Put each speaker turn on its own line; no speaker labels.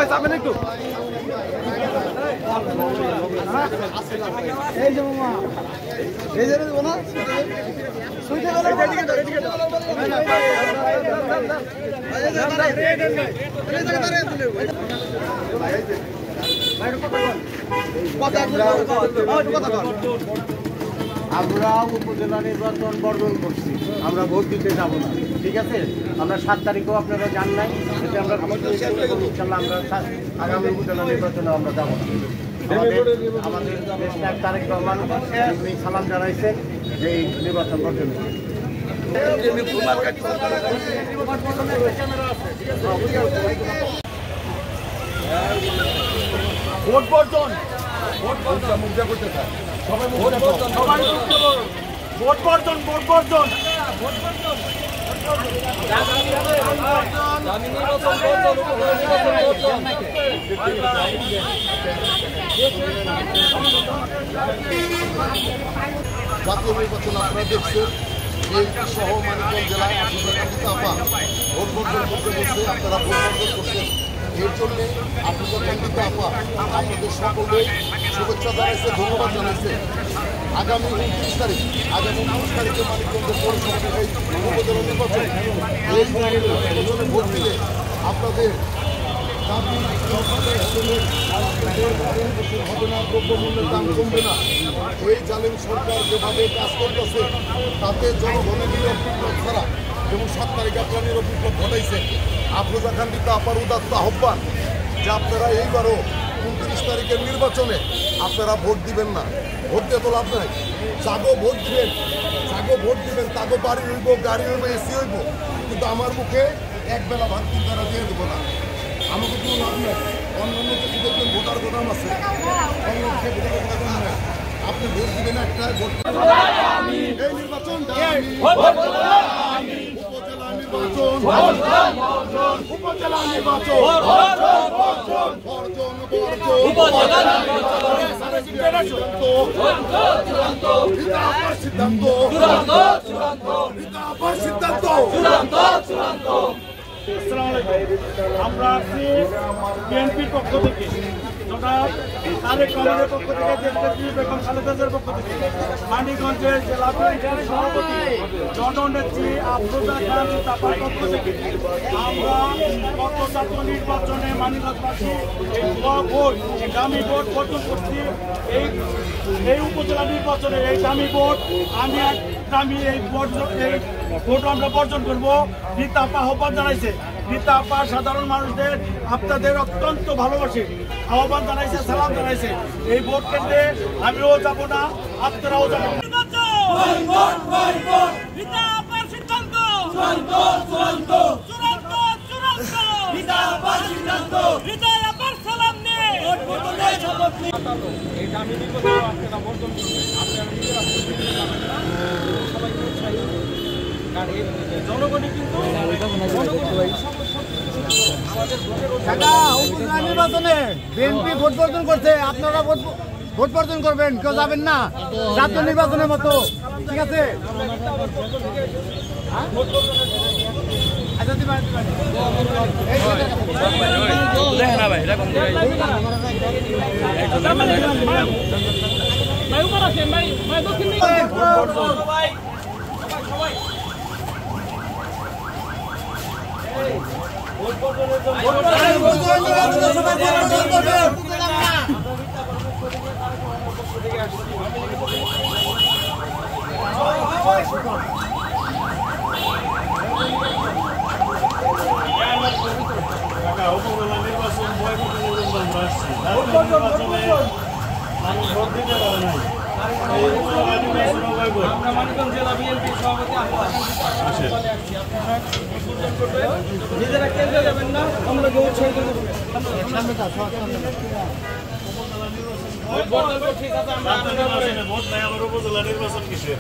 ভাই যাবেন একটু এই যে মামা এই যে দেবো না সুইতে গেল
আমরা উপজেলা নির্বাচন বর্জন করছি, আমরা ভোট দিতে যাব না, ঠিক আছে? আমরা 7 তারিখেও আপনারা জান নাই, সেটা আমরা ইনশাল্লাহ আমরা আগামী উপজেলা নির্বাচনে আমরা যাব না। আমাদের দেশনায়ক তারেক রহমান তিনি সালাম জানাইছেন যে এই নির্বাচন বর্জন
ভোট বর্জন ভোট বর্জন মুক্ত করতে চায় সবাই ভোট বর্জন সবাই ভোট বর্জন ভোট বর্জন ভোট বর্জন
জাতীয় নির্বাচন আপনারা দেখছেন বিএনপি সহ মানিকগঞ্জ জেলায় আপা ভোট বর্জন করতে বলছে, আপনারা ভোট বর্জন করছেন। এর জন্য আফ্রিকা আপা আপনাদের সকলে শুভেচ্ছা জানাইছে, ধন্যবাদ জানাইছে। আগামী 29 তারিখ তারিখে মানিকগঞ্জের পৌরসভা এই উপজেলা নির্বাচন, এই নির্বাচনে ভোট দিলে আপনাদের দাবি হবে না, দ্রব্যমূল্যের দাম কমবে না। এই জালিম সরকার যেভাবে কাজ করতেছে তাতে জনগণের নিরবিপ্লব ছাড়া, যেমন 7 তারিখে আপনারা নিরবিপ্লব ঘটাইছেন। আফরোজা খান আপার উদাত্ত আহ্বান যে আপনারা এইবারও 29 তারিখের নির্বাচনে আপনারা ভোট দিবেন না, ভোট দিয়ে তো লাভ নাই। যাগো ভোট দিবেন তাগো বাড়ি হইব, গাড়ি হইব, এসি হইব, কিন্তু আমার মুখে একবেলা ভাত তিন তারা দিয়ে দেবো না। আমাকে কোনো লাভ নেই। অন্যান্য কিছু দেখবেন ভোটার গোদাম আছে, আপনি ভোট দিবেন একটা ভোট এই নির্বাচন উপজেলা নির্বাচন
আমরা আছি বিএনপির পক্ষ থেকে, জনাব তারেক রহমানের পক্ষ থেকে, দেশনেত্রী বেগম খালেদা জিয়ার পক্ষ থেকে, মানিকগঞ্জের জেলা বিএনপির সভাপতি জননেত্রী আফরোজা খান আপার পক্ষ থেকে আমরা গত জাতীয় নির্বাচনে মানিকগঞ্জবাসী ভোট দামি ভোট বর্জন করছি। এই উপজেলা নির্বাচনে এই দামি ভোট এই ভোট আমরা বর্জন করবো। রীতা আপা আহ্বান জানাইছে, রীতা আপা সাধারণ মানুষদের আপনাদের অত্যন্ত ভালোবাসে, আহ্বান জানাইছে, সালাম জানাইছে। এই ভোট কেন্দ্রে আমিও যাব না, আপনারাও যাবেন না। জনগণই কিন্তু নির্বাচনে বিএনপি ভোট বর্জন করছে, আপনারা ভোট বর্জন করবেন, কেউ যাবেন না জাতীয় নির্বাচনের মতো, ঠিক আছে? নিজেরা কেন্দ্রে যাবেন না, আমরা ভোট নাই, আমার উপজেলা নির্বাচন কিসের?